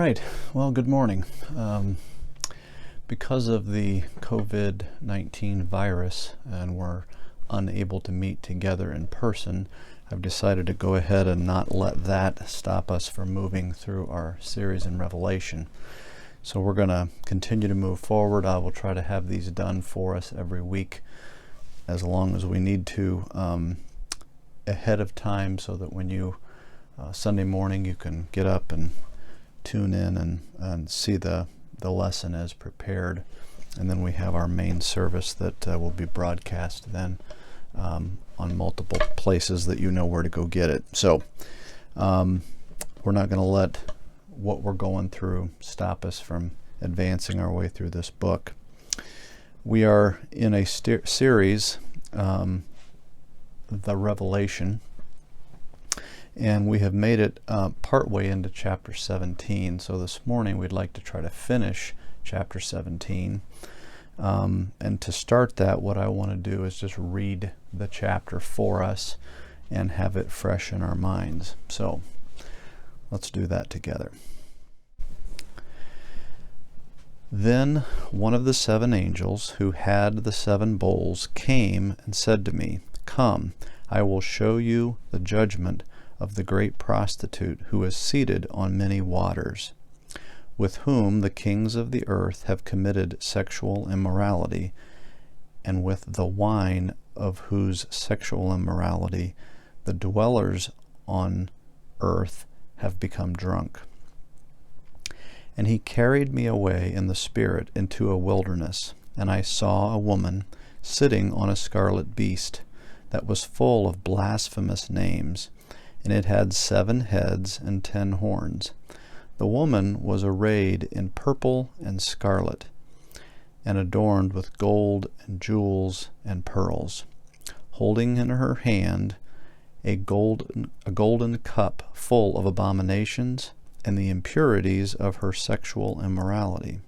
right. Well, good morning. Because of the COVID-19 virus and we're unable to meet together in person, I've decided to go ahead and not let that stop us from moving through our series in Revelation. So we're going to continue to move forward. I will try to have these done for us every week as long as we need to ahead of time, so that when you Sunday morning you can get up and tune in and see the lesson as prepared. And then we have our main service that will be broadcast then on multiple places that you know where to go get it. So we're not going to let what we're going through stop us from advancing our way through this book. We are in a series, the Revelation, and we have made it partway into chapter 17. So this morning we'd like to try to finish chapter 17. And to start that, what I want to do is just read the chapter for us and have it fresh in our minds. So let's do that together. Then one of the seven angels who had the seven bowls came and said to me, "Come, I will show you the judgment of the great prostitute who is seated on many waters, with whom the kings of the earth have committed sexual immorality, and with the wine of whose sexual immorality the dwellers on earth have become drunk." And he carried me away in the Spirit into a wilderness, and I saw a woman sitting on a scarlet beast that was full of blasphemous names, and it had 7 heads and 10 horns. The woman was arrayed in purple and scarlet, and adorned with gold and jewels and pearls, holding in her hand a golden cup full of abominations and the impurities of her sexual immorality.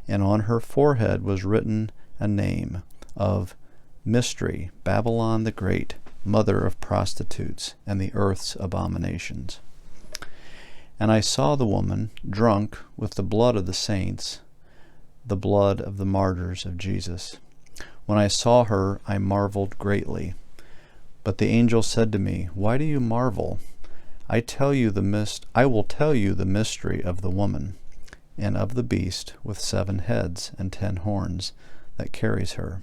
And on her forehead was written a name of Mystery, Babylon the Great, mother of prostitutes and the earth's abominations. And I saw the woman drunk with the blood of the saints, the blood of the martyrs of Jesus. When I saw her, I marveled greatly. But the angel said to me, "Why do you marvel? I will tell you the mystery of the woman and of the beast with 7 heads and 10 horns that carries her.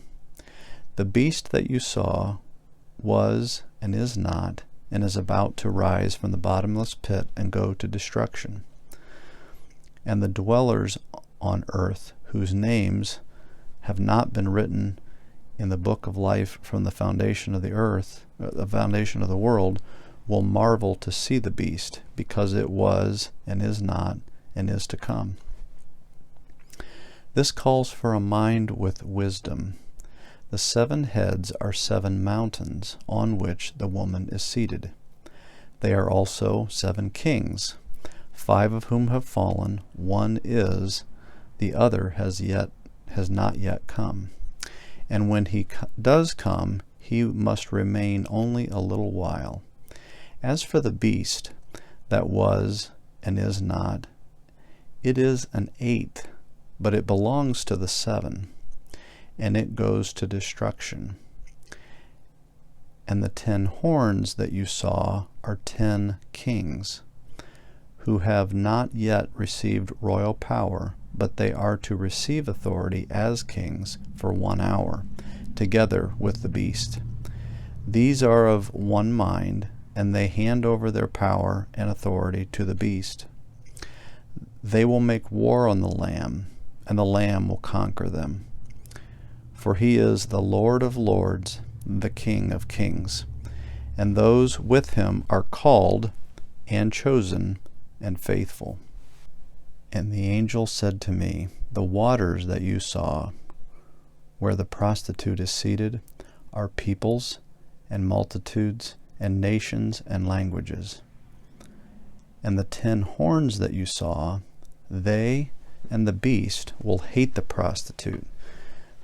The beast that you saw was and is not, and is about to rise from the bottomless pit and go to destruction. And the dwellers on earth, whose names have not been written in the book of life from the foundation of the earth, the foundation of the world, will marvel to see the beast, because it was and is not and is to come." This calls for a mind with wisdom. The 7 heads are 7 mountains on which the woman is seated. They are also 7 kings, 5 of whom have fallen. One is, the other has not yet come. And when he does come, he must remain only a little while. As for the beast that was and is not, it is an 8th, but it belongs to the 7, and it goes to destruction. And the 10 horns that you saw are 10 kings, who have not yet received royal power, but they are to receive authority as kings for 1 hour, together with the beast. These are of one mind, and they hand over their power and authority to the beast. They will make war on the Lamb, and the Lamb will conquer them. For he is the Lord of lords, the King of kings, and those with him are called and chosen and faithful. And the angel said to me, "The waters that you saw, where the prostitute is seated, are peoples and multitudes and nations and languages. And the 10 horns that you saw, they and the beast will hate the prostitute.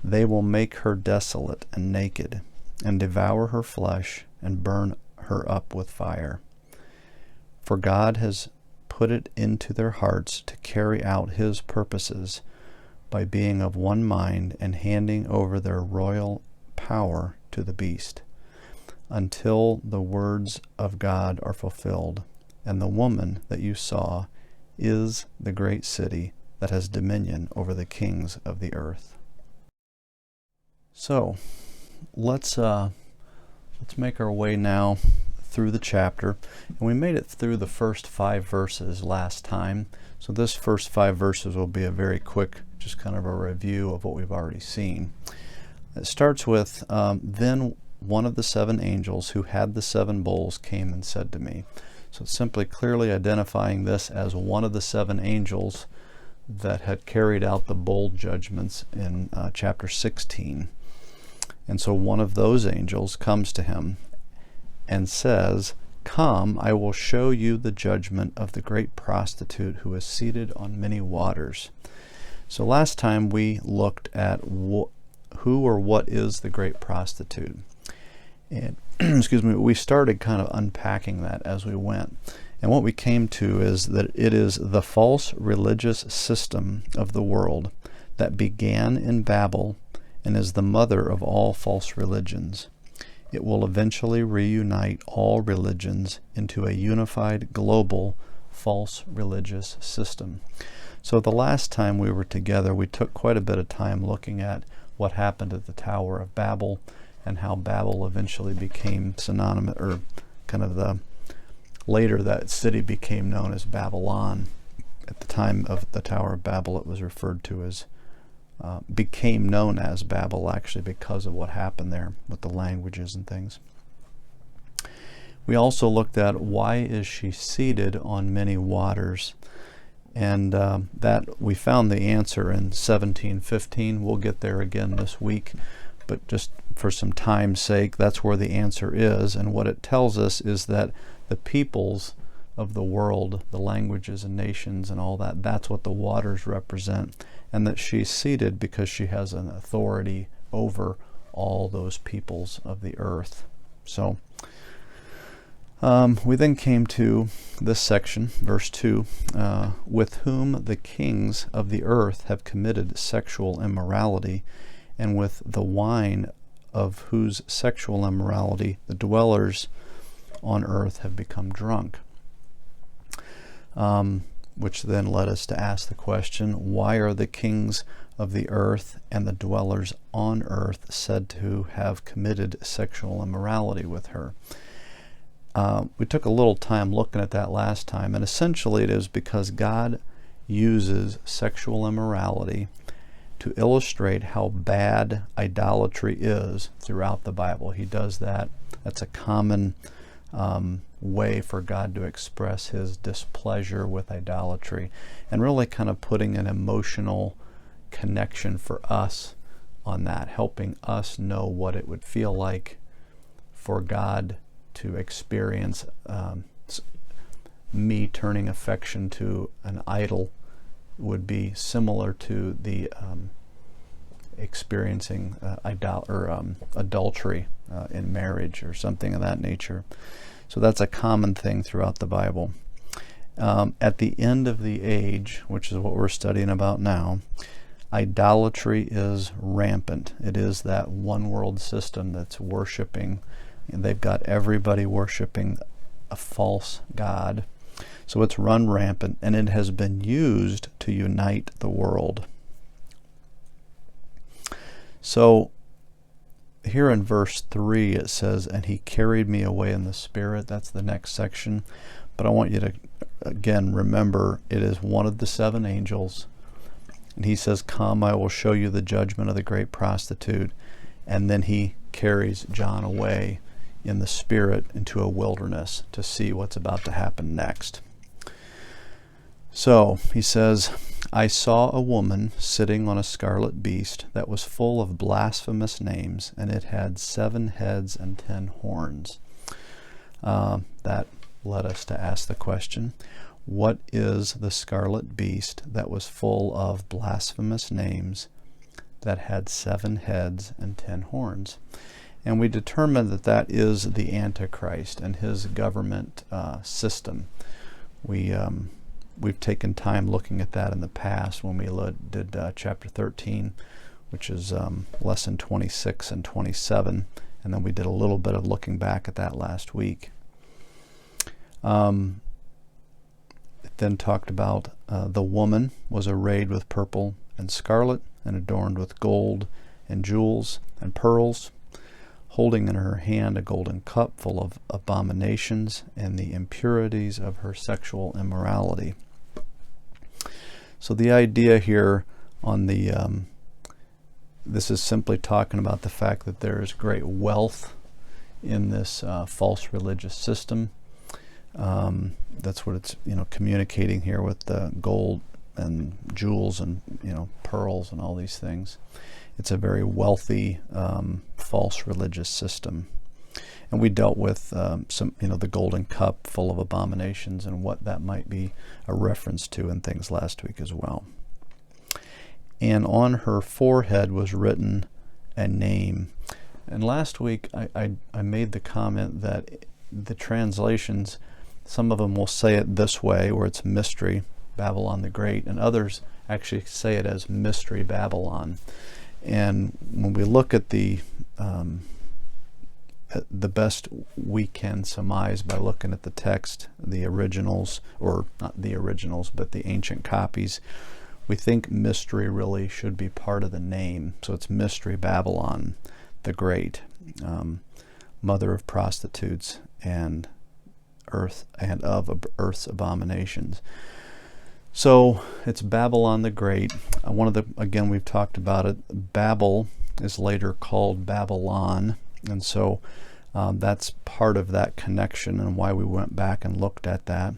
They will make her desolate and naked, and devour her flesh, and burn her up with fire. For God has put it into their hearts to carry out his purposes by being of one mind and handing over their royal power to the beast, until the words of God are fulfilled. And the woman that you saw is the great city that has dominion over the kings of the earth. So let's make our way now through the chapter. And we made it through the first 5 verses last time. So this first 5 verses will be a very quick, just kind of a review of what we've already seen. It starts with, then one of the 7 angels who had the 7 bowls came and said to me. So it's simply clearly identifying this as one of the 7 angels that had carried out the bowl judgments in chapter 16. And so one of those angels comes to him and says, "Come, I will show you the judgment of the great prostitute who is seated on many waters." So last time we looked at who or what is the great prostitute. And excuse me, we started kind of unpacking that as we went. And what we came to is that it is the false religious system of the world that began in Babel and is the mother of all false religions. It will eventually reunite all religions into a unified global false religious system. So the last time we were together, we took quite a bit of time looking at what happened at the Tower of Babel and how Babel eventually became synonymous, or kind of later that city became known as Babylon. At the time of the Tower of Babel, it was referred to as became known as Babel, actually, because of what happened there with the languages and things. We also looked at why is she seated on many waters, and that we found the answer in 17:15. We'll get there again this week, but just for some time's sake, that's where the answer is. And what it tells us is that the peoples of the world, the languages and nations and all that, that's what the waters represent, and that she's seated because she has an authority over all those peoples of the earth. So we then came to this section, verse 2, with whom the kings of the earth have committed sexual immorality, and with the wine of whose sexual immorality the dwellers on earth have become drunk. Which then led us to ask the question, why are the kings of the earth and the dwellers on earth said to have committed sexual immorality with her? We took a little time looking at that last time, and essentially it is because God uses sexual immorality to illustrate how bad idolatry is throughout the Bible. He does that. That's a common way for God to express his displeasure with idolatry, and really kind of putting an emotional connection for us on that, helping us know what it would feel like for God to experience me turning affection to an idol would be similar to the experiencing adultery in marriage or something of that nature. So that's a common thing throughout the Bible. At the end of the age, which is what we're studying about now, idolatry is rampant. It is that one world system that's worshiping, and they've got everybody worshiping a false god. So it's run rampant, and it has been used to unite the world. So here in verse 3 it says, and he carried me away in the spirit. That's the next section. But I want you to again remember it is one of the 7 angels. And he says, come, I will show you the judgment of the great prostitute. And then he carries John away in the spirit into a wilderness to see what's about to happen next. So he says, I saw a woman sitting on a scarlet beast that was full of blasphemous names, and it had 7 heads and 10 horns. That led us to ask the question, what is the scarlet beast that was full of blasphemous names that had 7 heads and 10 horns? And we determined that that is the Antichrist and his government system. We we've taken time looking at that in the past when we did chapter 13, which is lesson 26 and 27, and then we did a little bit of looking back at that last week. It then talked about the woman was arrayed with purple and scarlet and adorned with gold and jewels and pearls, holding in her hand a golden cup full of abominations and the impurities of her sexual immorality. So the idea here on the this is simply talking about the fact that there is great wealth in this false religious system. That's what it's communicating here with the gold and jewels and pearls and all these things. It's a very wealthy false religious system. And we dealt with the golden cup full of abominations and what that might be a reference to and things last week as well. And on her forehead was written a name. And last week I made the comment that the translations, some of them will say it this way, where it's mystery, Babylon the Great, and others actually say it as mystery Babylon. And when we look at the best we can surmise by looking at the text, the originals, or not the originals, but the ancient copies, we think mystery really should be part of the name. So it's mystery Babylon the Great, mother of prostitutes and earth and of earth's abominations. So it's Babylon the Great. Again, we've talked about it. Babel is later called Babylon, and so that's part of that connection and why we went back and looked at that.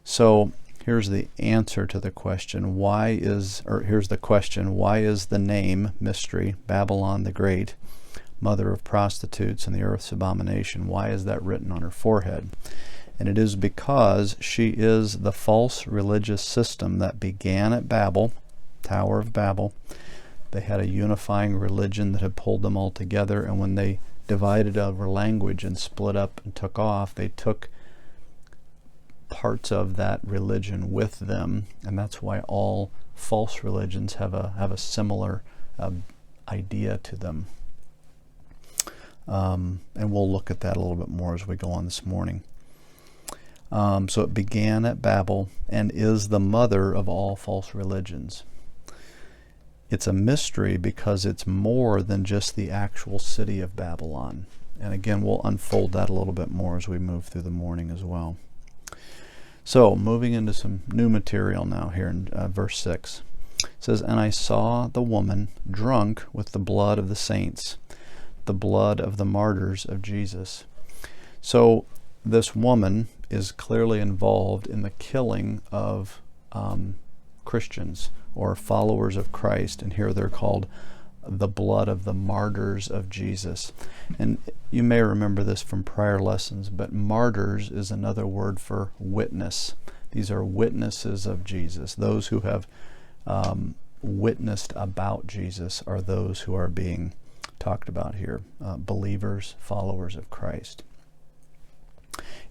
So here's the answer to the question: here's the question: why is the name mystery Babylon the Great, mother of prostitutes and the earth's abomination? Why is that written on her forehead? And it is because she is the false religious system that began at Babel, Tower of Babel. They had a unifying religion that had pulled them all together, and when they divided over language and split up and took off, they took parts of that religion with them, and that's why all false religions have a similar idea to them. And we'll look at that a little bit more as we go on this morning. So it began at Babel and is the mother of all false religions. It's a mystery because it's more than just the actual city of Babylon. And again, we'll unfold that a little bit more as we move through the morning as well. So moving into some new material now here in verse 6. It says, "And I saw the woman drunk with the blood of the saints, the blood of the martyrs of Jesus." So this woman is clearly involved in the killing of Christians or followers of Christ, and here they're called the blood of the martyrs of Jesus. And you may remember this from prior lessons, but martyrs is another word for witness. These are witnesses of Jesus. Those who have witnessed about Jesus are those who are being talked about here, believers, followers of Christ.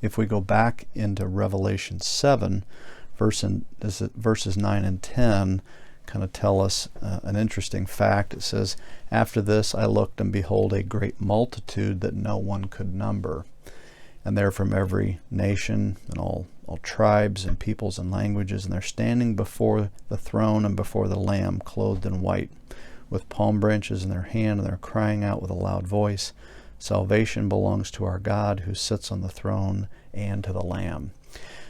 If we go back into Revelation 7, verses 9 and 10 kind of tell us an interesting fact. It says, "After this I looked, and behold, a great multitude that no one could number. And they're from every nation and all tribes and peoples and languages, and they're standing before the throne and before the Lamb, clothed in white, with palm branches in their hand, and they're crying out with a loud voice, 'Salvation belongs to our God who sits on the throne and to the Lamb.'"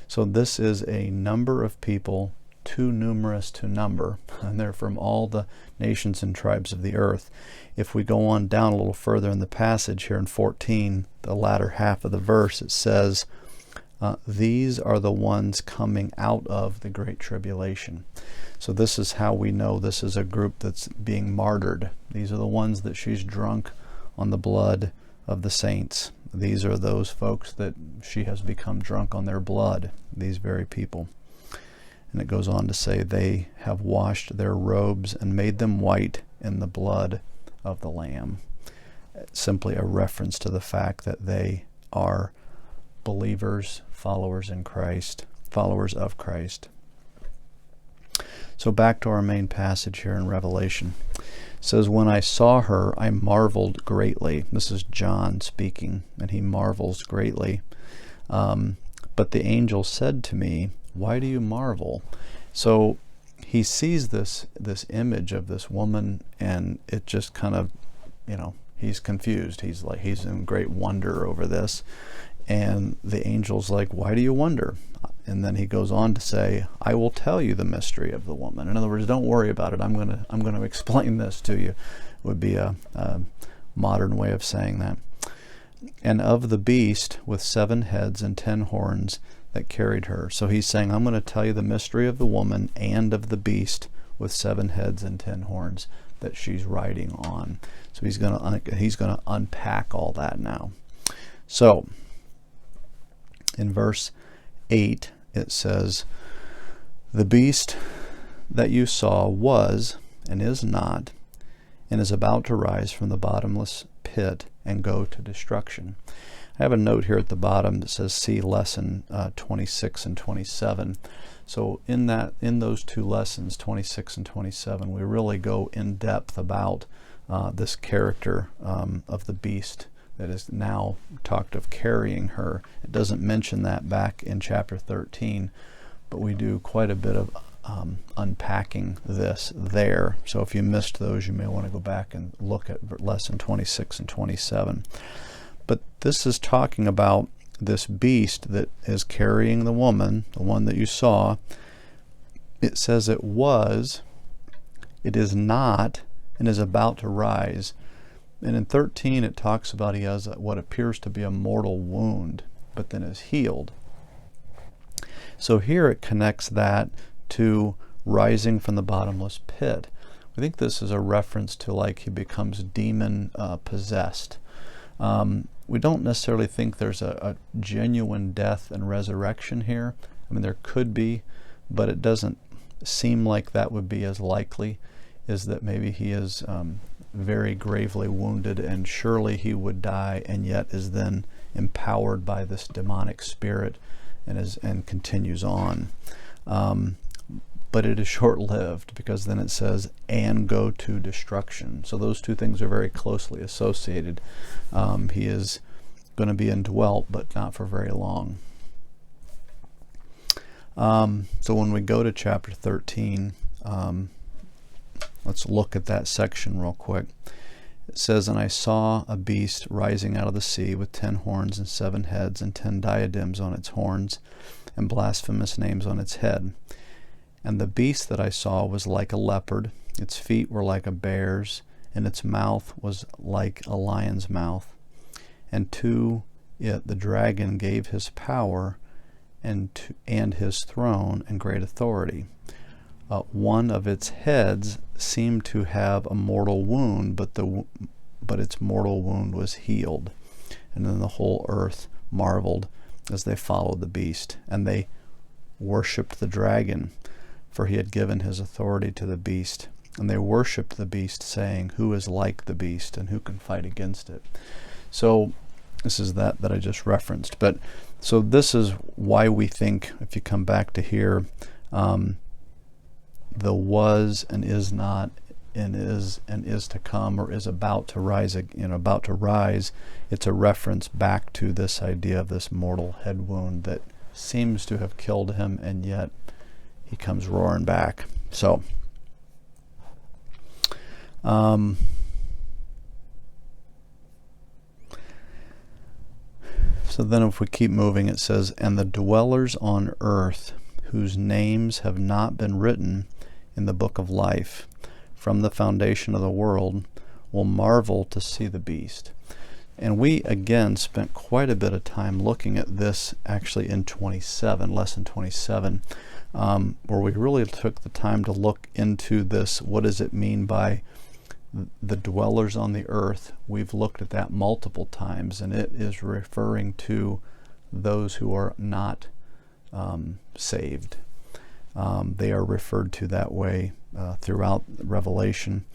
So this is a number of people too numerous to number, and they're from all the nations and tribes of the earth. If we go on down a little further in the passage here in 14, the latter half of the verse, it says, "These are the ones coming out of the great tribulation." So this is how we know this is a group that's being martyred. These are the ones that she's drunk on the blood of the saints. These are those folks that she has become drunk on their blood, these very people. And it goes on to say, "They have washed their robes and made them white in the blood of the Lamb." It's simply a reference to the fact that they are believers, followers in Christ, followers of Christ. So back to our main passage here in Revelation. It says, when I saw her, I marveled greatly. This is John speaking, and he marvels greatly. But the angel said to me, why do you marvel? So he sees this image of this woman, and it just kind of, he's confused. He's in great wonder over this. And the angel's like, why do you wonder? And then he goes on to say, I will tell you the mystery of the woman. In other words, don't worry about it. I'm going to explain this to you. Would be a modern way of saying that. And of the beast with 7 heads and 10 horns that carried her. So he's saying, I'm going to tell you the mystery of the woman and of the beast with 7 heads and 10 horns that she's riding on. So he's going to unpack all that now. So in verse 8 it says, the beast that you saw was and is not, and is about to rise from the bottomless pit and go to destruction. I have a note here at the bottom that says see lesson 26 and 27. So in those 2 lessons, 26 and 27, we really go in depth about this character of the beast that is now talked of carrying her. It doesn't mention that back in chapter 13, but we do quite a bit of unpacking this there. So if you missed those, you may want to go back and look at lesson 26 and 27. But this is talking about this beast that is carrying the woman, the one that you saw. It says it was, it is not, and is about to rise. And in 13 it talks about he has what appears to be a mortal wound, but then is healed. So here it connects that to rising from the bottomless pit. We think this is a reference to like he becomes demon possessed. We don't necessarily think there's a genuine death and resurrection here. I mean, there could be, but it doesn't seem like that would be as likely, is that maybe he is very gravely wounded and surely he would die, and yet is then empowered by this demonic spirit and continues on. But it is short-lived, because then it says and go to destruction. So those 2 things are very closely associated. He is going to be indwelt, but not for very long. So when we go to chapter 13, let's look at that section real quick. It says, and I saw a beast rising out of the sea with 10 horns and 7 heads and 10 diadems on its horns and blasphemous names on its head. And the beast that I saw was like a leopard, its feet were like a bear's, and its mouth was like a lion's mouth. And to it the dragon gave his power and his throne and great authority. One of its heads seemed to have a mortal wound, but its mortal wound was healed. And then the whole earth marveled as they followed the beast, and they worshipped the dragon, for he had given his authority to the beast. And they worshipped the beast, saying, who is like the beast, and who can fight against it? So this is that I just referenced. But so this is why we think, if you come back to here, the was and is not and is to come, or is about to rise, about to rise, it's a reference back to this idea of this mortal head wound that seems to have killed him, and yet he comes roaring back. So so then if we keep moving, it says, and the dwellers on earth whose names have not been written in the book of life from the foundation of the world will marvel to see the beast. And we again spent quite a bit of time looking at this actually in 27, lesson 27, where we really took the time to look into this. What does it mean by the dwellers on the earth? We've looked at that multiple times, and it is referring to those who are not saved. They are referred to that way throughout Revelation.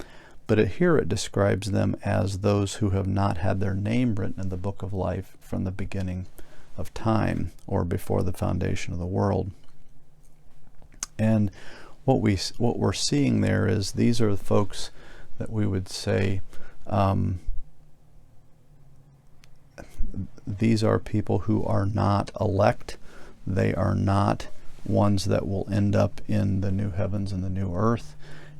But here it describes them as those who have not had their name written in the book of life from the beginning of time, or before the foundation of the world. And what we're seeing there is these are the folks that we would say these are people who are not elect. They are not ones that will end up in the new heavens and the new earth.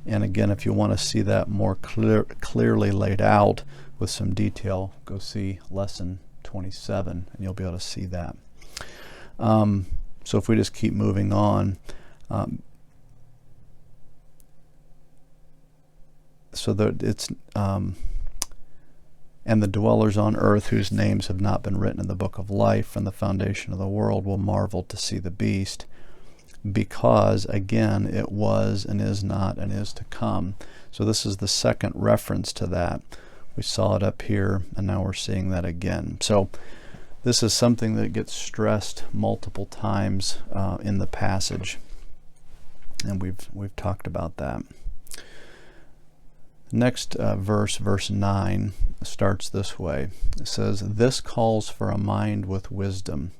And again, if you want to see that more clearly laid out with some detail, go see lesson 27 and you'll be able to see that. So if we just keep moving on, so that it's and the dwellers on earth whose names have not been written in the book of life from the foundation of the world will marvel to see the beast, because again it was and is not and is to come. So this is the second reference to that. We saw it up here and now we're seeing that again. So this is something that gets stressed multiple times in the passage, and we've talked about that. Next verse 9, starts this way. It says, "This calls for a mind with wisdom."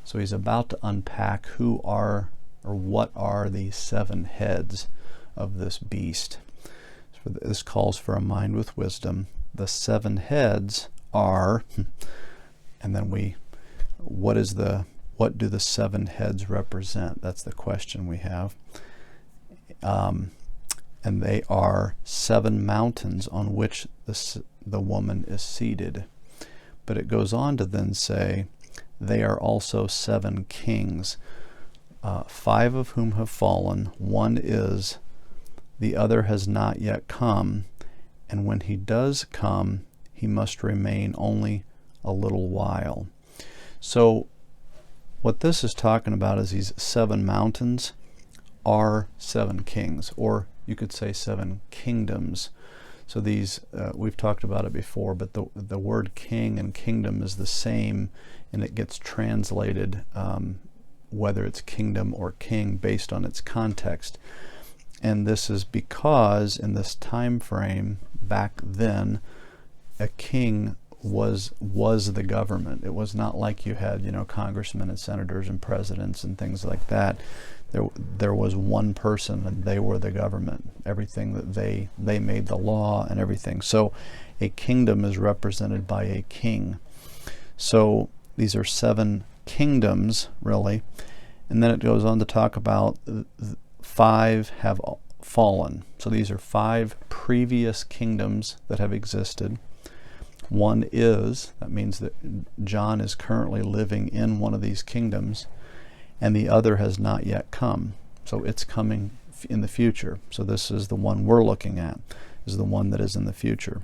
So he's about to unpack who are or what are these 7 heads of this beast. So this calls for a mind with wisdom. The 7 heads are, and then what do the 7 heads represent? That's the question we have. And they are 7 mountains on which the woman is seated. But it goes on to then say, they are also 7 kings, 5 of whom have fallen, 1 is, the other has not yet come, and when he does come, he must remain only a little while. So what this is talking about is these 7 mountains are 7 kings, or you could say 7 kingdoms. So these, we've talked about it before, but the word king and kingdom is the same, and it gets translated whether it's kingdom or king based on its context. And this is because in this time frame back then, a king was the government. It was not like you had, congressmen and senators and presidents and things like that. There was one person and they were the government. Everything that they made the law and everything. So a kingdom is represented by a king. So these are 7 kingdoms really. And then it goes on to talk about 5 have fallen. So these are 5 previous kingdoms that have existed. 1 is, that means that John is currently living in one of these kingdoms, and the other has not yet come. So it's coming in the future. So this is the one we're looking at, is the one that is in the future.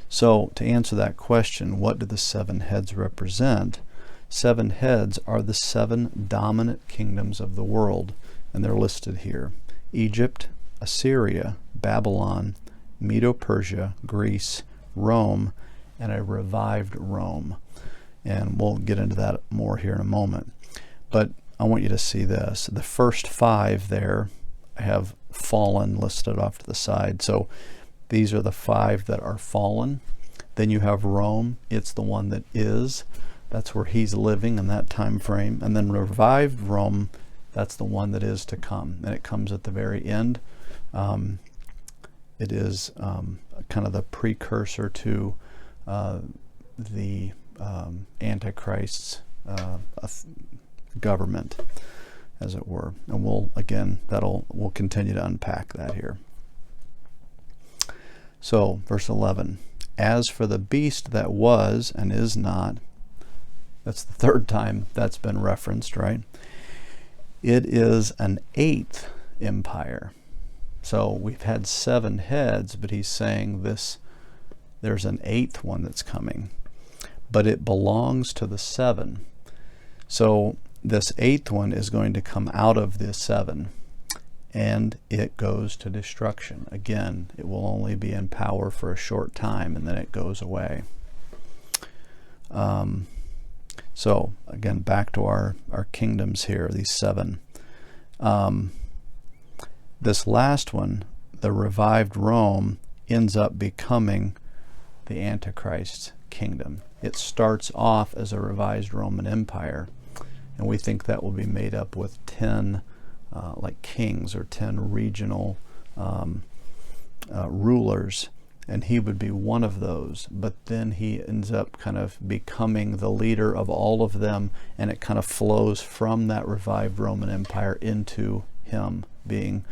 So to answer that question, what do the 7 heads represent? 7 heads are the 7 dominant kingdoms of the world, and they're listed here. Egypt, Assyria, Babylon, Medo-Persia, Greece, Rome, and a revived Rome. And we'll get into that more here in a moment. But I want you to see this. The first 5 there have fallen listed off to the side. So these are the 5 that are fallen. Then you have Rome. It's the one that is. That's where he's living in that time frame. And then revived Rome, that's the one that is to come. And it comes at the very end. It is kind of the precursor to the Antichrist's government, as it were. And we'll continue to unpack that here. So verse 11, as for the beast that was and is not, that's the 3rd time that's been referenced, right? It is an 8th empire. So we've had 7 heads, but he's saying there's an 8th one that's coming, but it belongs to the 7. So this 8th one is going to come out of the 7, and it goes to destruction. Again, it will only be in power for a short time, and then it goes away. So again, back to our kingdoms here, these 7. This last one, the revived Rome, ends up becoming the Antichrist's kingdom. It starts off as a revised Roman Empire, and we think that will be made up with 10 like kings or 10 regional rulers, and he would be one of those. But then he ends up kind of becoming the leader of all of them, and it kind of flows from that revived Roman Empire into him being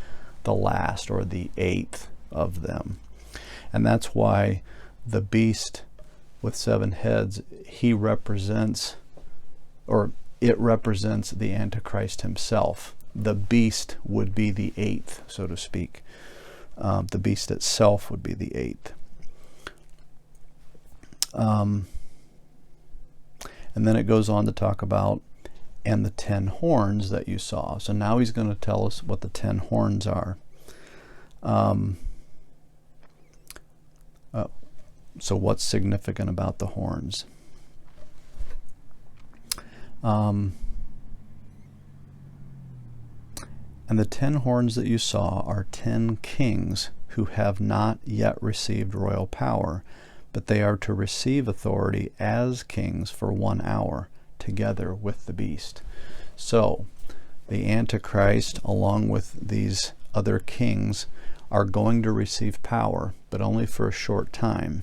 the last or the 8th of them. And that's why the beast with 7 heads, he represents, or it represents, the Antichrist himself. The beast would be the 8th, so to speak. The beast itself would be the 8th. And then it goes on to talk about, and the 10 horns that you saw. So now he's going to tell us what the 10 horns are. So what's significant about the horns? And the 10 horns that you saw are 10 kings who have not yet received royal power, but they are to receive authority as kings for 1 hour, together with the beast. So the Antichrist, along with these other kings, are going to receive power, but only for a short time.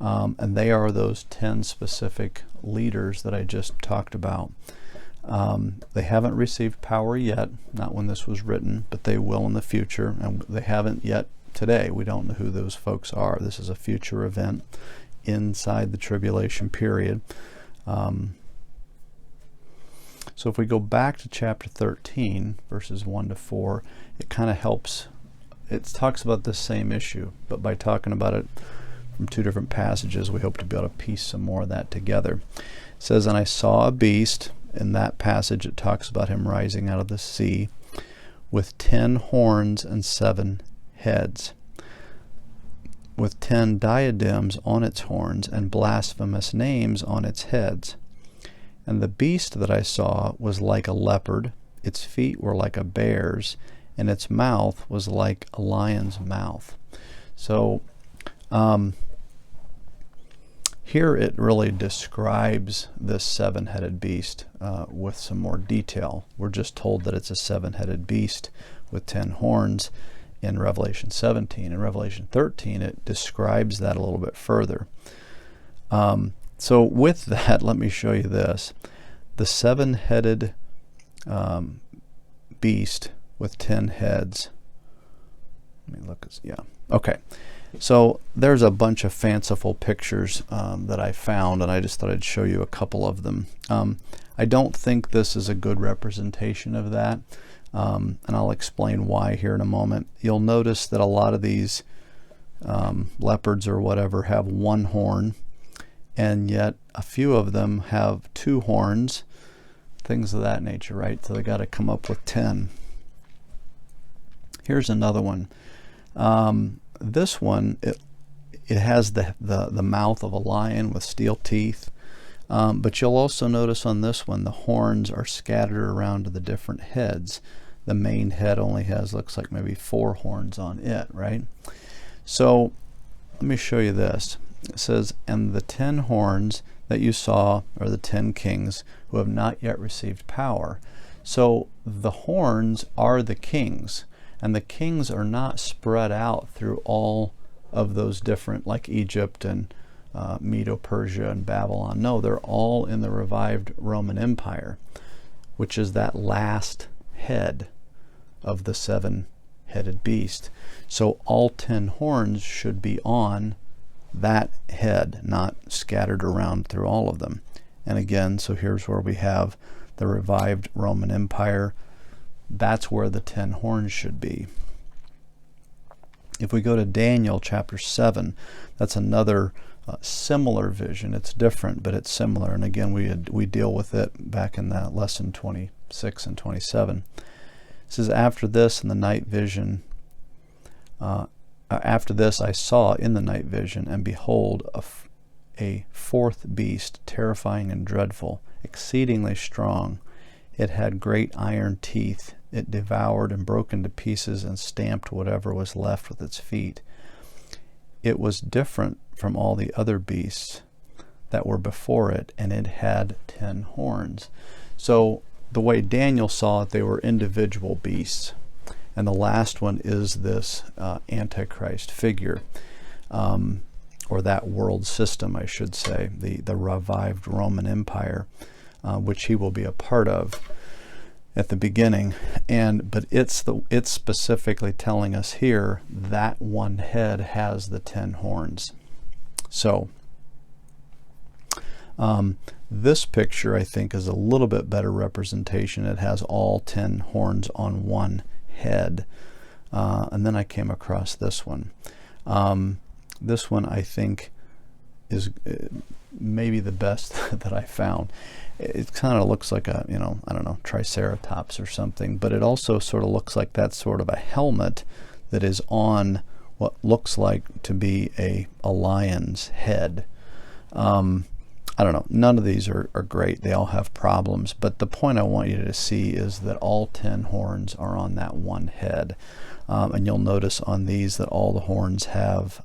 And they are those 10 specific leaders that I just talked about. They haven't received power yet, not when this was written, but they will in the future, and they haven't yet today. We don't know who those folks are. This is a future event inside the tribulation period. So if we go back to chapter 13, verses 1 to 4, it kind of helps. It talks about this same issue, but by talking about it from 2 different passages, we hope to be able to piece some more of that together. It says, and I saw a beast. In that passage, it talks about him rising out of the sea with 10 horns and 7 heads, with 10 diadems on its horns and blasphemous names on its heads. And the beast that I saw was like a leopard, its feet were like a bear's, and its mouth was like a lion's mouth. So here it really describes this 7-headed beast with some more detail. We're just told that it's a 7-headed beast with 10 horns in Revelation 17. In Revelation 13, it describes that a little bit further. So with that, let me show you this. The 7-headed beast with 10 heads. Let me look. Yeah. Okay. So there's a bunch of fanciful pictures that I found, and I just thought I'd show you a couple of them. I don't think this is a good representation of that, and I'll explain why here in a moment. You'll notice that a lot of these leopards or whatever have 1 horn, and yet a few of them have 2 horns, things of that nature, right? So they got to come up with 10. Here's another one. This one, it has the mouth of a lion with steel teeth, but you'll also notice on this one the horns are scattered around to the different heads. The main head only has, looks like maybe 4 horns on it, right? So let me show you this. It says, and the 10 horns that you saw are the 10 kings who have not yet received power. So the horns are the kings. And the kings are not spread out through all of those different, like Egypt and Medo-Persia and Babylon. No, they're all in the revived Roman Empire, which is that last head of the 7-headed beast. So all 10 horns should be on that head, not scattered around through all of them. And again, so here's where we have the revived Roman Empire. That's where the 10 horns should be. If we go to Daniel chapter 7, that's another similar vision. It's different, but it's similar. And again, we deal with it back in that lesson 26 and 27. It says, after this in the night vision, after this I saw in the night vision, and behold, a 4th beast, terrifying and dreadful, exceedingly strong. It had great iron teeth. It devoured and broke into pieces and stamped whatever was left with its feet. It was different from all the other beasts that were before it, and it had 10 horns. So the way Daniel saw it, they were individual beasts. And the last one is this Antichrist figure, or that world system, I should say, the revived Roman Empire, which he will be a part of at the beginning. But it's specifically telling us here that one head has the 10 horns. So this picture, I think, is a little bit better representation. It has all 10 horns on one head. And then I came across this one. This one, I think, is maybe the best that I found. It kind of looks like a, I don't know, triceratops or something, but it also sort of looks like that's sort of a helmet that is on what looks like to be a lion's head. I don't know. None of these are great. They all have problems. But the point I want you to see is that all 10 horns are on that one head. And you'll notice on these that all the horns have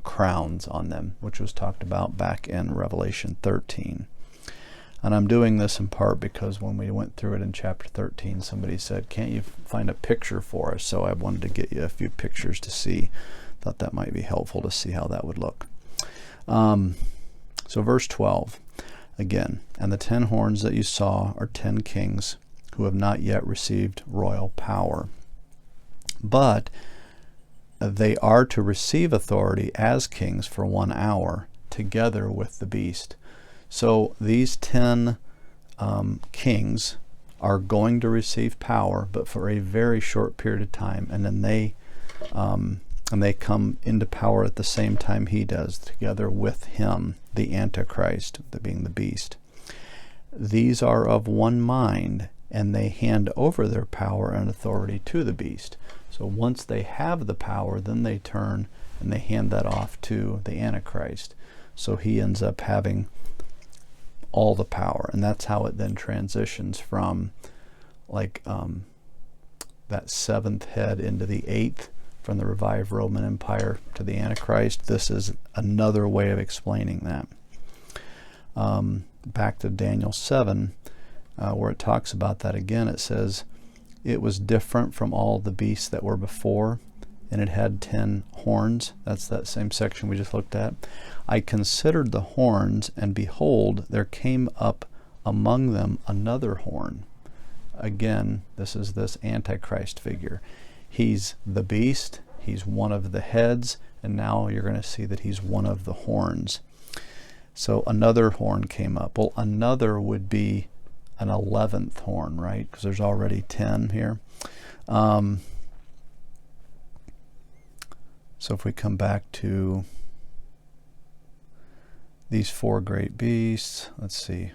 crowns on them, which was talked about back in Revelation 13. And I'm doing this in part because when we went through it in chapter 13, somebody said, can't you find a picture for us? So I wanted to get you a few pictures to see. Thought that might be helpful to see how that would look. So verse 12, again, and the 10 horns that you saw are 10 kings who have not yet received royal power. But they are to receive authority as kings for 1 hour, together with the beast. So these 10 kings are going to receive power, but for a very short period of time, and then they come into power at the same time he does, together with him, the Antichrist, being the beast. These are of one mind, and they hand over their power and authority to the beast. So once they have the power, then they turn and they hand that off to the Antichrist. So he ends up having all the power, and that's how it then transitions from like that 7th head into the 8th, from the revived Roman Empire to the Antichrist. This is another way of explaining that. Back to Daniel 7, where it talks about that again, it says, it was different from all the beasts that were before, and it had 10 horns. That's that same section we just looked at. I considered the horns, and behold, there came up among them another horn. Again, this is this Antichrist figure. He's the beast, he's one of the heads, and now you're going to see that he's one of the horns. So another horn came up. Well, another would be an 11th horn, right? Because there's already 10 here. So if we come back to these 4 great beasts, let's see.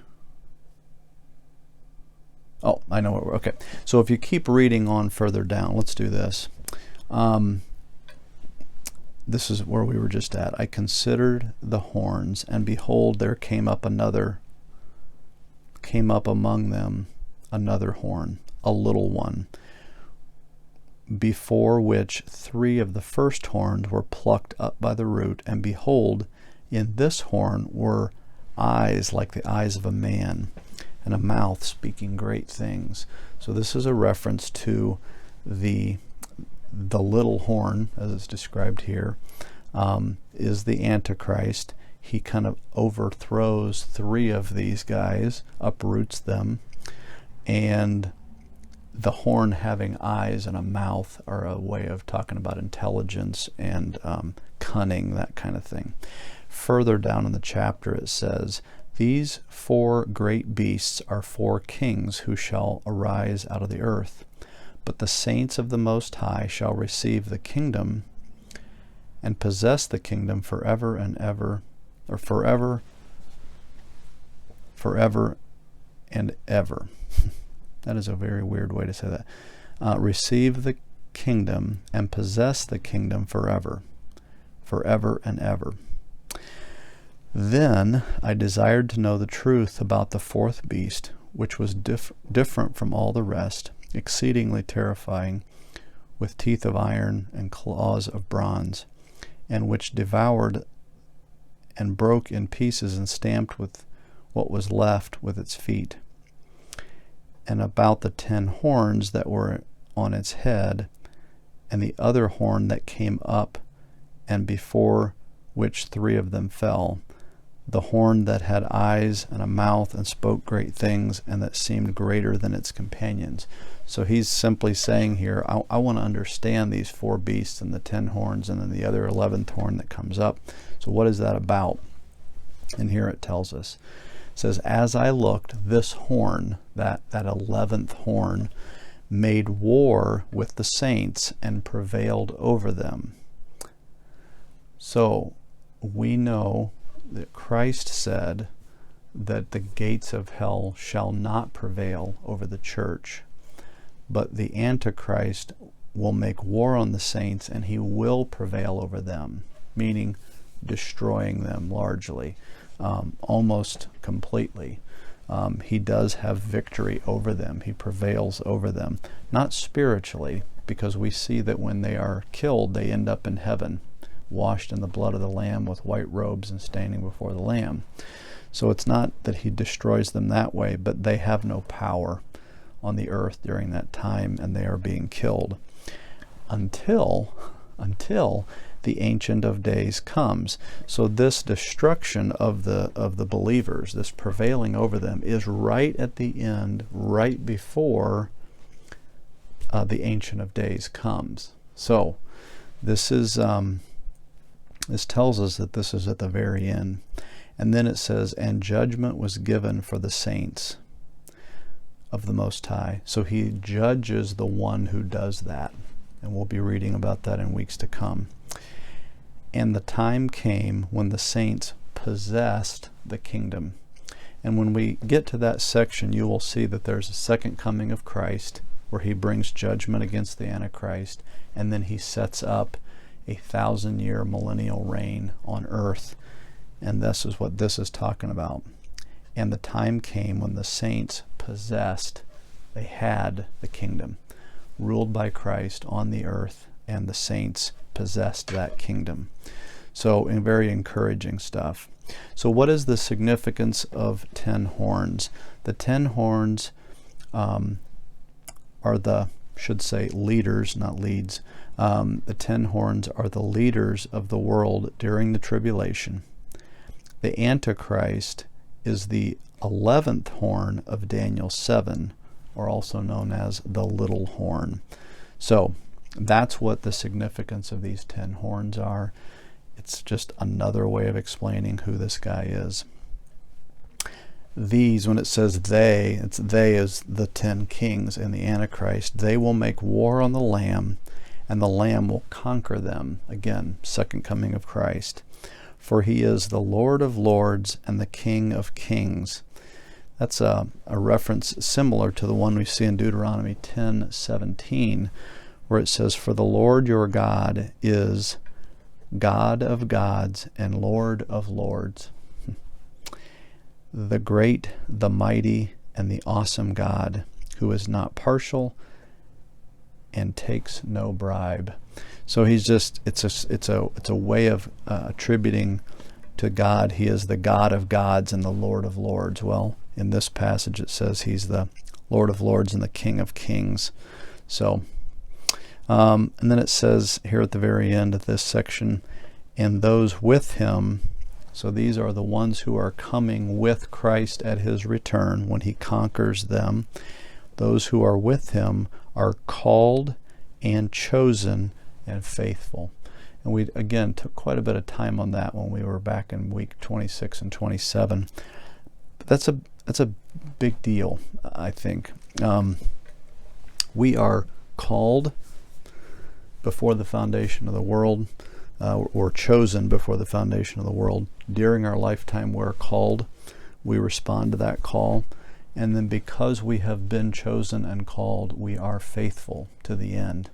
Oh, I know what we're, okay. So if you keep reading on further down, let's do this. This is where we were just at. I considered the horns, and behold, there came up among them another horn, a little one, before which 3 of the first horns were plucked up by the root, and behold, in this horn were eyes like the eyes of a man, and a mouth speaking great things. So this is a reference to the little horn, as it's described here, is the Antichrist. He kind of overthrows 3 of these guys, uproots them, and the horn having eyes and a mouth are a way of talking about intelligence and cunning, that kind of thing. Further down in the chapter it says, these 4 great beasts are 4 kings who shall arise out of the earth. But the saints of the Most High shall receive the kingdom and possess the kingdom forever and ever, or forever and ever. That is a very weird way to say that. Receive the kingdom and possess the kingdom forever and ever. Then I desired to know the truth about the 4th beast, which was different from all the rest, exceedingly terrifying, with teeth of iron and claws of bronze, and which devoured and broke in pieces and stamped with what was left with its feet. and about the 10 horns that were on its head, and the other horn that came up, and before which 3 of them fell, the horn that had eyes and a mouth and spoke great things, and that seemed greater than its companions. So he's simply saying here, I want to understand these 4 beasts and the 10 horns and then the other 11th horn that comes up. So what is that about? And here it tells us. It says, as I looked, this horn, that 11th horn, made war with the saints and prevailed over them. So we know that Christ said that the gates of hell shall not prevail over the church, but the Antichrist will make war on the saints and he will prevail over them, meaning destroying them largely, almost completely. He does have victory over them. He prevails over them, not spiritually, because we see that when they are killed, they end up in heaven, washed in the blood of the Lamb with white robes and standing before the Lamb. So it's not that he destroys them that way, but they have no power on the earth during that time, and they are being killed until the Ancient of Days comes. So this destruction of the believers, this prevailing over them, is right at the end, right before the Ancient of Days comes. So this is this tells us that this is at the very end. And then it says, and judgment was given for the saints of the Most High. So he judges the one who does that. And we'll be reading about that in weeks to come. And the time came when the saints possessed the kingdom. And when we get to that section, you will see that there's a second coming of Christ where he brings judgment against the Antichrist, and then he sets up a 1,000-year millennial reign on earth. And this is what this is talking about. And the time came when the saints possessed, they had the kingdom, ruled by Christ on the earth, and the saints possessed that kingdom. So very encouraging stuff. So what is the significance of 10 horns? The 10 horns are the, should say leaders, not leads. The 10 horns are the leaders of the world during the tribulation. The Antichrist is the 11th horn of Daniel 7, or also known as the little horn. So that's what the significance of these 10 horns are. It's just another way of explaining who this guy is. These, when it says they, it's they is the 10 kings and the Antichrist. They will make war on the Lamb, and the Lamb will conquer them. Again, second coming of Christ. For he is the Lord of lords and the King of kings. That's a reference similar to the one we see in Deuteronomy 10:17, where it says, for the Lord your God is God of gods and Lord of lords, the great, the mighty, and the awesome God, who is not partial and takes no bribe. So he's just, it's a way of attributing to God, he is the God of gods and the Lord of lords. Well, in this passage it says he's the Lord of lords and the King of kings. So and then it says here at the very end of this section, and those with him. So these are the ones who are coming with Christ at his return when he conquers them. Those who are with him are called and chosen and faithful. And we again took quite a bit of time on that when we were back in week 26 and 27. But that's a big deal, I think. We are called before the foundation of the world, or chosen before the foundation of the world. During our lifetime we're called, we respond to that call, and then because we have been chosen and called, we are faithful to the end.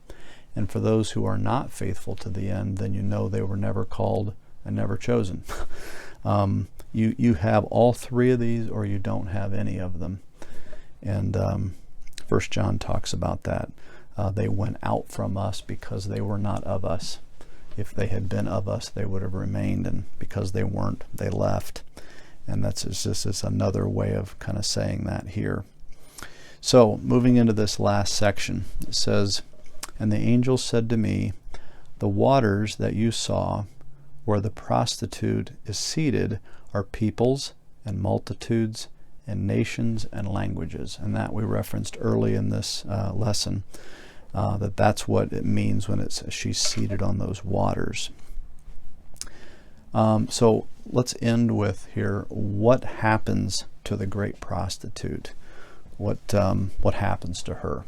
And for those who are not faithful to the end, then you know they were never called and never chosen. You have all three of these, or you don't have any of them. And 1 John talks about that. They went out from us because they were not of us. If they had been of us, they would have remained, and because they weren't, they left. And that's just another way of kind of saying that here. So, moving into this last section, it says, "And the angel said to me, the waters that you saw where the prostitute is seated are peoples and multitudes and nations and languages." And that we referenced early in this lesson, that's what it means when it's she's seated on those waters. So let's end with here, what happens to the great prostitute? What happens to her?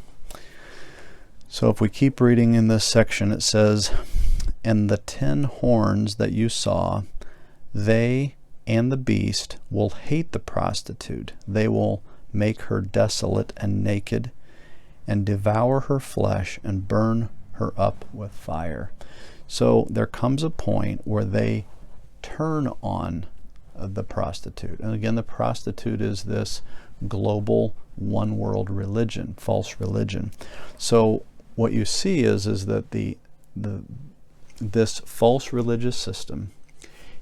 So if we keep reading in this section, it says, "And the 10 horns that you saw, they and the beast will hate the prostitute. They will make her desolate and naked, and devour her flesh and burn her up with fire." So there comes a point where they turn on the prostitute. And again, the prostitute is this global one world religion, false religion. So what you see is that this false religious system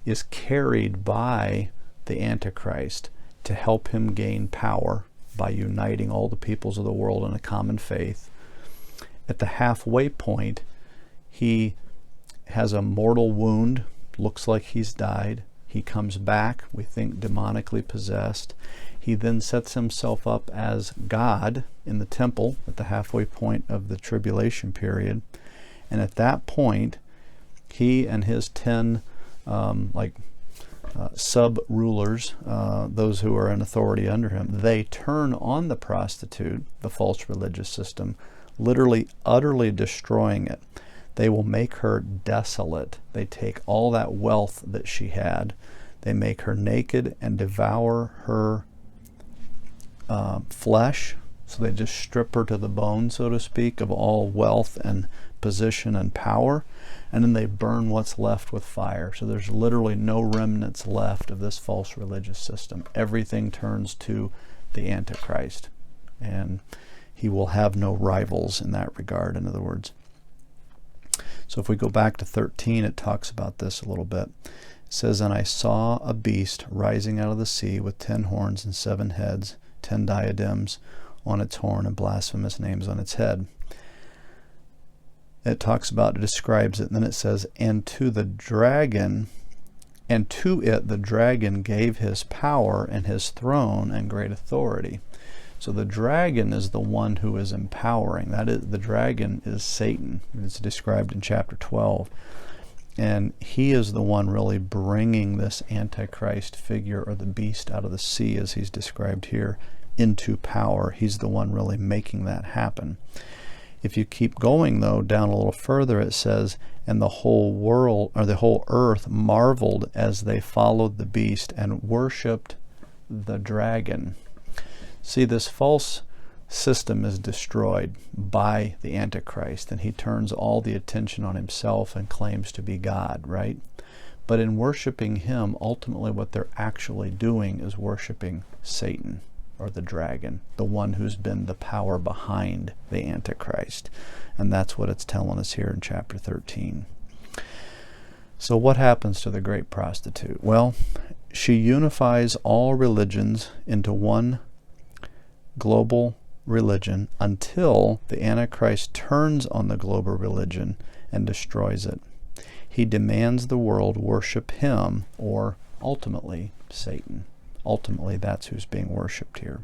is carried by the Antichrist to help him gain power by uniting all the peoples of the world in a common faith. At the halfway point, he has a mortal wound, looks like he's died. He comes back, we think demonically possessed. He then sets himself up as God in the temple at the halfway point of the tribulation period. And at that point, he and his 10 sub-rulers, those who are in authority under him, they turn on the prostitute, the false religious system, literally utterly destroying it. They will make her desolate. They take all that wealth that she had. They make her naked and devour her flesh. So they just strip her to the bone, so to speak, of all wealth and position and power. And then they burn what's left with fire. So there's literally no remnants left of this false religious system. Everything turns to the Antichrist. And he will have no rivals in that regard, in other words. So if we go back to 13, it talks about this a little bit. It says, "And I saw a beast rising out of the sea with 10 horns and 7 heads, 10 diadems on its horn and blasphemous names on its head." It talks about, it describes it, and then it says, and to it the dragon gave his power and his throne and great authority. So the dragon is the one who is empowering. That is, the dragon is Satan. It's described in chapter 12. And he is the one really bringing this Antichrist figure, or the beast out of the sea, as he's described here, into power. He's the one really making that happen. If you keep going, though, down a little further, it says, "And the whole world, or the whole earth, marveled as they followed the beast and worshipped the dragon." See, this false system is destroyed by the Antichrist, and he turns all the attention on himself and claims to be God, right? But in worshiping him, ultimately what they're actually doing is worshiping Satan, or the dragon, the one who's been the power behind the Antichrist. And that's what it's telling us here in chapter 13. So what happens to the great prostitute? Well, she unifies all religions into one global religion until the Antichrist turns on the global religion and destroys it. He demands the world worship him, or ultimately Satan. Ultimately, that's who's being worshipped here.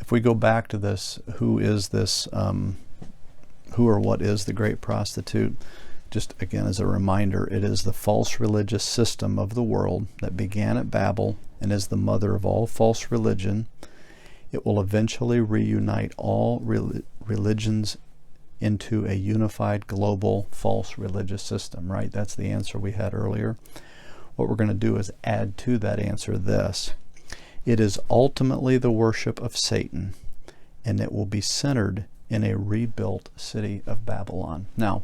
If we go back to this, who is this, who or what is the great prostitute? Just again as a reminder, it is the false religious system of the world that began at Babel and is the mother of all false religion. It will eventually reunite all religions into a unified global false religious system, right? That's the answer we had earlier. What we're going to do is add to that answer this. It is ultimately the worship of Satan, and it will be centered in a rebuilt city of Babylon. Now,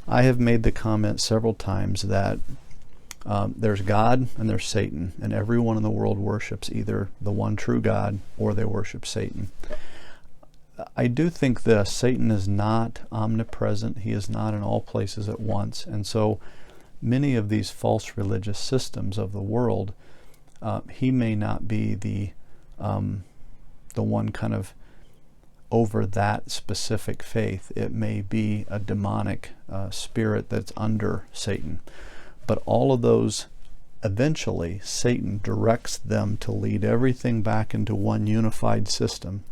I have made the comment several times that there's God and there's Satan, and everyone in the world worships either the one true God or they worship Satan. I do think this: Satan is not omnipresent. He is not in all places at once. And so many of these false religious systems of the world, he may not be the the one kind of over that specific faith. It may be a demonic spirit that's under Satan. But all of those, eventually, Satan directs them to lead everything back into one unified system.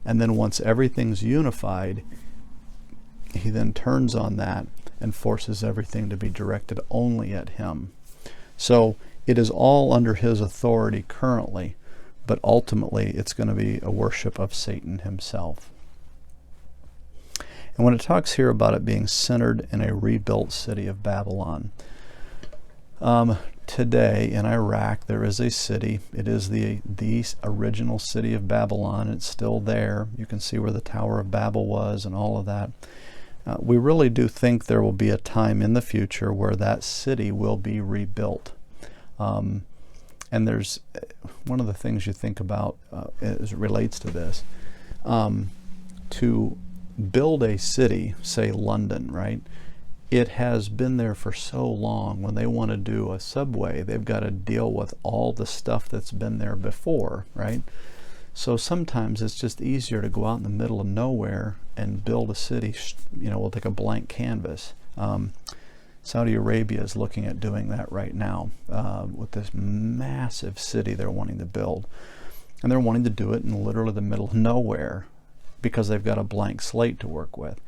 And then once everything's unified, he then turns on that and forces everything to be directed only at him. So it is all under his authority currently, but ultimately it's going to be a worship of Satan himself. And when it talks here about it being centered in a rebuilt city of Babylon, today in Iraq there is a city. It is the original city of Babylon. It's still there. You can see where the Tower of Babel was and all of that. We really do think there will be a time in the future where that city will be rebuilt. And there's one of the things you think about as it relates to this. To build a city, say London, right? It has been there for so long. When they want to do a subway, they've got to deal with all the stuff that's been there before, right? So sometimes it's just easier to go out in the middle of nowhere and build a city, with like a blank canvas. Saudi Arabia is looking at doing that right now with this massive city they're wanting to build. And they're wanting to do it in literally the middle of nowhere because they've got a blank slate to work with.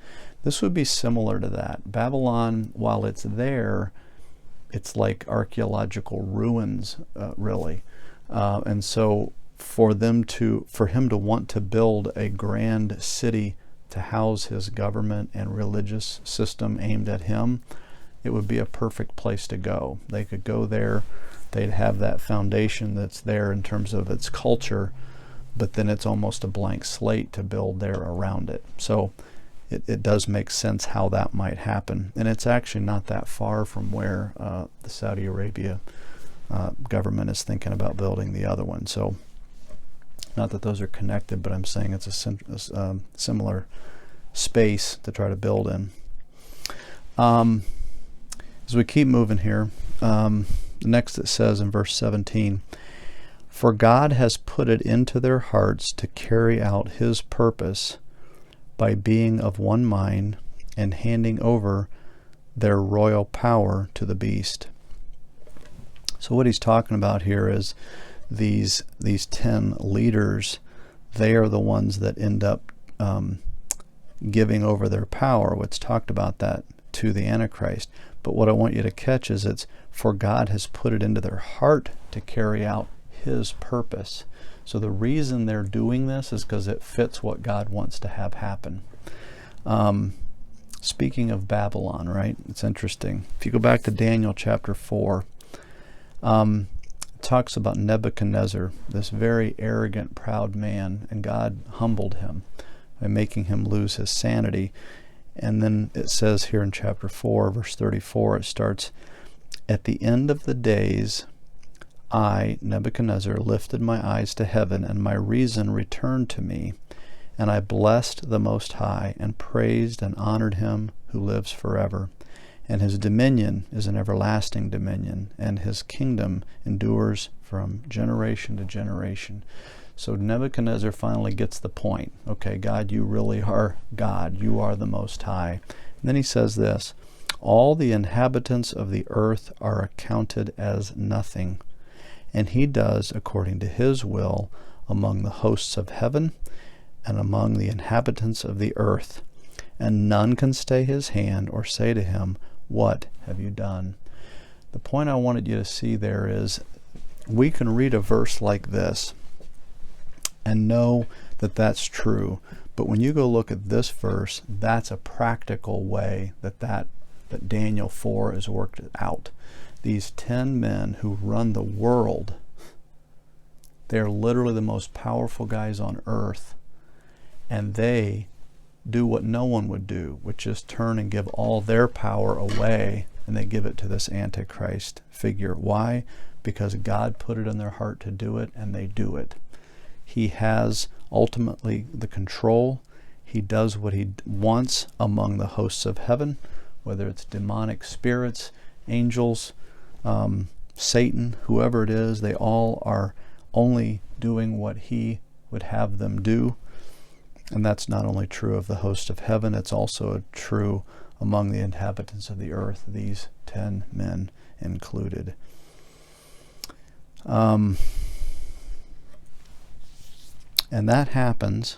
This would be similar to that. Babylon, while it's there, it's like archaeological ruins, really. And so for him to want to build a grand city to house his government and religious system aimed at him, it would be a perfect place to go. They could go there, they'd have that foundation that's there in terms of its culture, but then it's almost a blank slate to build there around it. So it does make sense how that might happen. And it's actually not that far from where the Saudi Arabia government is thinking about building the other one. So not that those are connected, but I'm saying it's a similar space to try to build in. As we keep moving here, next it says in verse 17, "For God has put it into their hearts to carry out his purpose by being of one mind and handing over their royal power to the beast." So what he's talking about here is these 10 leaders. They are the ones that end up giving over their power. What's talked about that to the Antichrist. But what I want you to catch is it's for God has put it into their heart to carry out his purpose. So the reason they're doing this is because it fits what God wants to have happen. Speaking of Babylon, right? It's interesting. If you go back to Daniel chapter 4, it talks about Nebuchadnezzar, this very arrogant, proud man, and God humbled him by making him lose his sanity. And then it says here in chapter 4, verse 34, it starts, "At the end of the days, I, Nebuchadnezzar, lifted my eyes to heaven, and my reason returned to me. And I blessed the Most High, and praised and honored him who lives forever. And his dominion is an everlasting dominion, and his kingdom endures from generation to generation." So Nebuchadnezzar finally gets the point. Okay, God, you really are God. You are the Most High. And then he says this, "All the inhabitants of the earth are accounted as nothing. And he does according to his will among the hosts of heaven and among the inhabitants of the earth. And none can stay his hand or say to him, 'What have you done?'" The point I wanted you to see there is we can read a verse like this and know that that's true. But when you go look at this verse, that's a practical way that Daniel 4 is worked out. These 10 men who run the world, they're literally the most powerful guys on earth, and they do what no one would do, which is turn and give all their power away, and they give it to this Antichrist figure. Why? Because God put it in their heart to do it, and they do it. He has ultimately the control. He does what he wants among the hosts of heaven, whether it's demonic spirits, angels, Satan, whoever it is. They all are only doing what he would have them do. And that's not only true of the host of heaven, it's also true among the inhabitants of the earth, these 10 men included. And that happens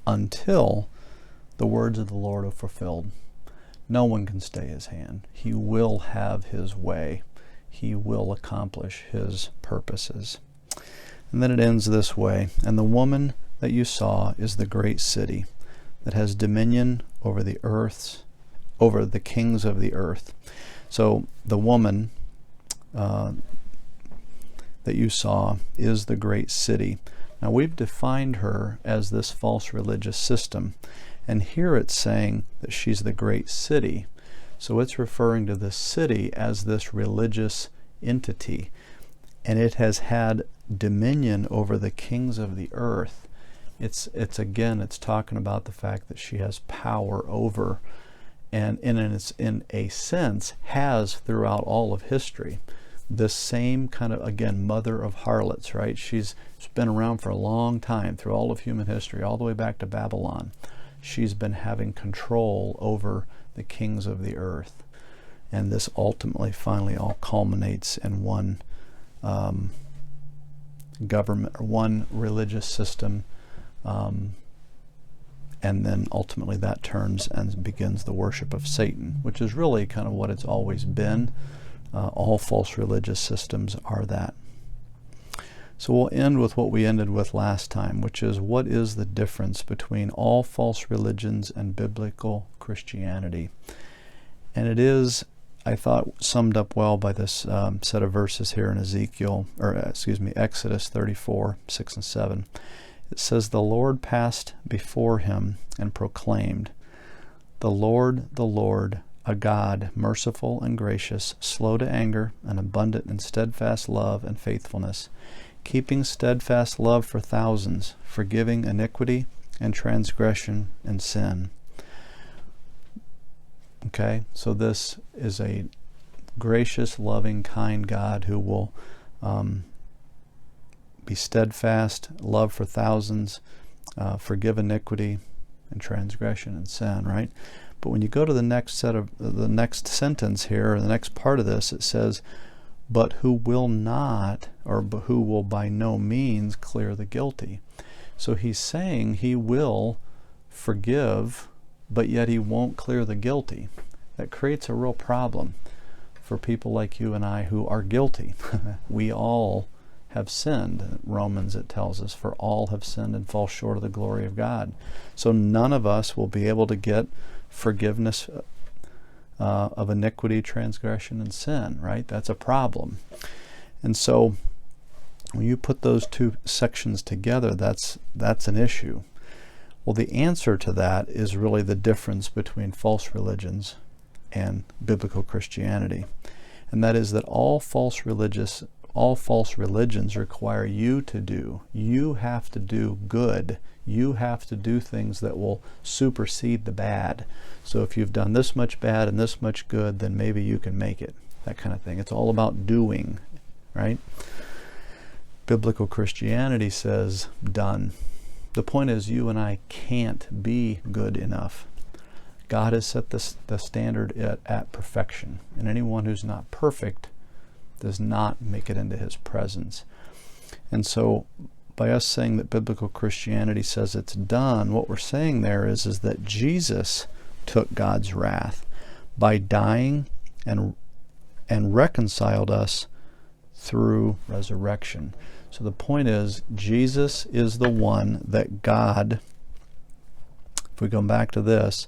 until the words of the Lord are fulfilled. No one can stay his hand. He will have his way. He will accomplish his purposes. And then it ends this way. And the woman that you saw is the great city that has dominion over the kings of the earth. So the woman that you saw is the great city. Now we've defined her as this false religious system, and here it's saying that she's the great city. So it's referring to the city as this religious entity, and it has had dominion over the kings of the earth. It's talking about the fact that she has power over, and in a sense has throughout all of history. This same kind of, again, mother of harlots, right? She's been around for a long time, through all of human history, all the way back to Babylon. She's been having control over the kings of the earth. And this ultimately, finally, all culminates in one government, or one religious system, and then ultimately that turns and begins the worship of Satan, which is really kind of what it's always been. All false religious systems are that. So we'll end with what we ended with last time, which is, what is the difference between all false religions and biblical Christianity? And it is, I thought, summed up well by this set of verses here in Exodus 34, 6 and 7. It says, "The Lord passed before him and proclaimed, the Lord, a God, merciful and gracious, slow to anger, and abundant in steadfast love and faithfulness, keeping steadfast love for thousands, forgiving iniquity and transgression and sin." Okay, so this is a gracious, loving, kind God who will be steadfast, love for thousands, forgive iniquity and transgression and sin, right? But when you go to the next sentence here, or the next part of this, it says, "But who will not, or who will by no means clear the guilty." So he's saying he will forgive, but yet he won't clear the guilty. That creates a real problem for people like you and I who are guilty. We all have sinned. In Romans, it tells us, "For all have sinned and fall short of the glory of God." So none of us will be able to get forgiveness of iniquity, transgression, and sin, right? That's a problem. And so when you put those two sections together, that's an issue. Well, the answer to that is really the difference between false religions and biblical Christianity. And that is that all false religions require you have to do good. You have to do things that will supersede the bad. So if you've done this much bad and this much good, then maybe you can make it. That kind of thing. It's all about doing, right? Biblical Christianity says done. The point is, you and I can't be good enough. God has set the standard at perfection, and anyone who's not perfect does not make it into his presence. And so by us saying that biblical Christianity says it's done, what we're saying there is that Jesus took God's wrath by dying and reconciled us through resurrection. So the point is, Jesus is the one that God, if we go back to this,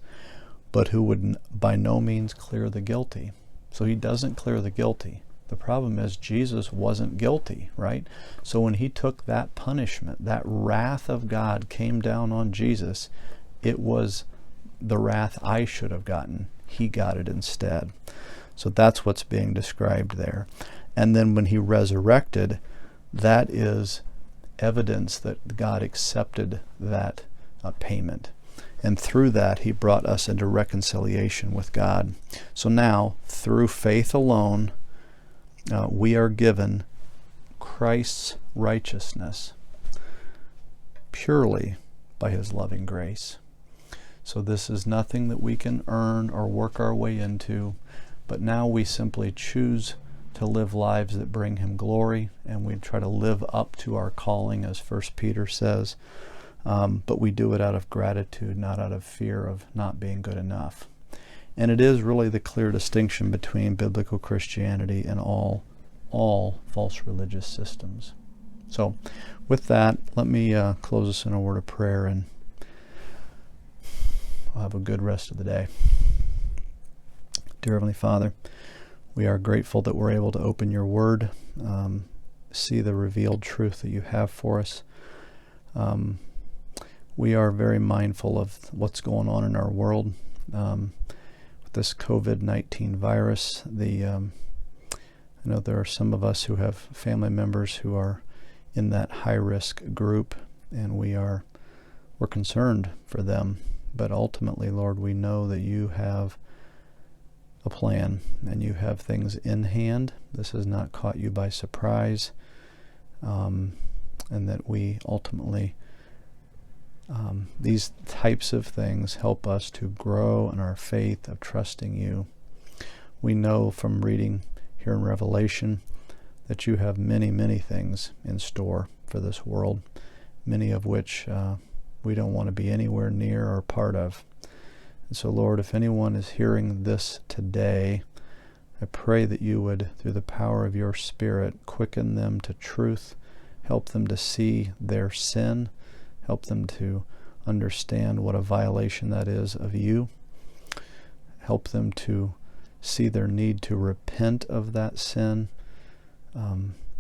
but who would by no means clear the guilty. So he doesn't clear the guilty. The problem is Jesus wasn't guilty, right? So when he took that punishment, that wrath of God came down on Jesus, it was the wrath I should have gotten. He got it instead. So that's what's being described there. And then when he resurrected, that is evidence that God accepted that payment. And through that, he brought us into reconciliation with God. So now, through faith alone, we are given Christ's righteousness purely by his loving grace. So this is nothing that we can earn or work our way into, but now we simply choose to live lives that bring him glory, and we try to live up to our calling, as 1 Peter says, but we do it out of gratitude, not out of fear of not being good enough. And it is really the clear distinction between biblical Christianity and all false religious systems. So with that, let me close us in a word of prayer, and I'll have a good rest of the day. Dear Heavenly Father, we are grateful that we're able to open your word, see the revealed truth that you have for us. We are very mindful of what's going on in our world. With this COVID-19 virus, I know there are some of us who have family members who are in that high-risk group, and we're concerned for them. But ultimately, Lord, we know that you have a plan and you have things in hand. This has not caught you by surprise, and that we ultimately, these types of things help us to grow in our faith of trusting you. We know from reading here in Revelation that you have many, many things in store for this world, many of which we don't want to be anywhere near or part of. And so, Lord, if anyone is hearing this today, I pray that you would, through the power of your Spirit, quicken them to truth, help them to see their sin, help them to understand what a violation that is of you, help them to see their need to repent of that sin,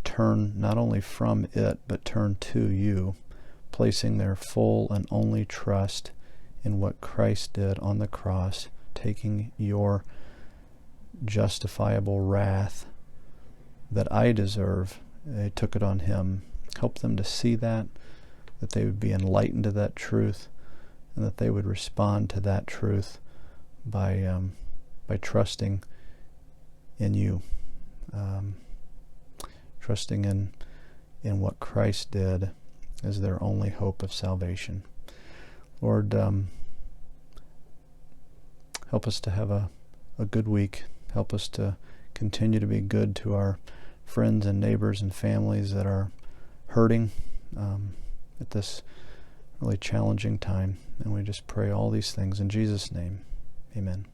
turn not only from it, but turn to you, placing their full and only trust in what Christ did on the cross, taking your justifiable wrath that I deserve. They took it on him. Help them to see that they would be enlightened to that truth, and that they would respond to that truth by trusting in you, trusting in what Christ did as their only hope of salvation. Lord, help us to have a good week. Help us to continue to be good to our friends and neighbors and families that are hurting at this really challenging time. And we just pray all these things in Jesus' name. Amen.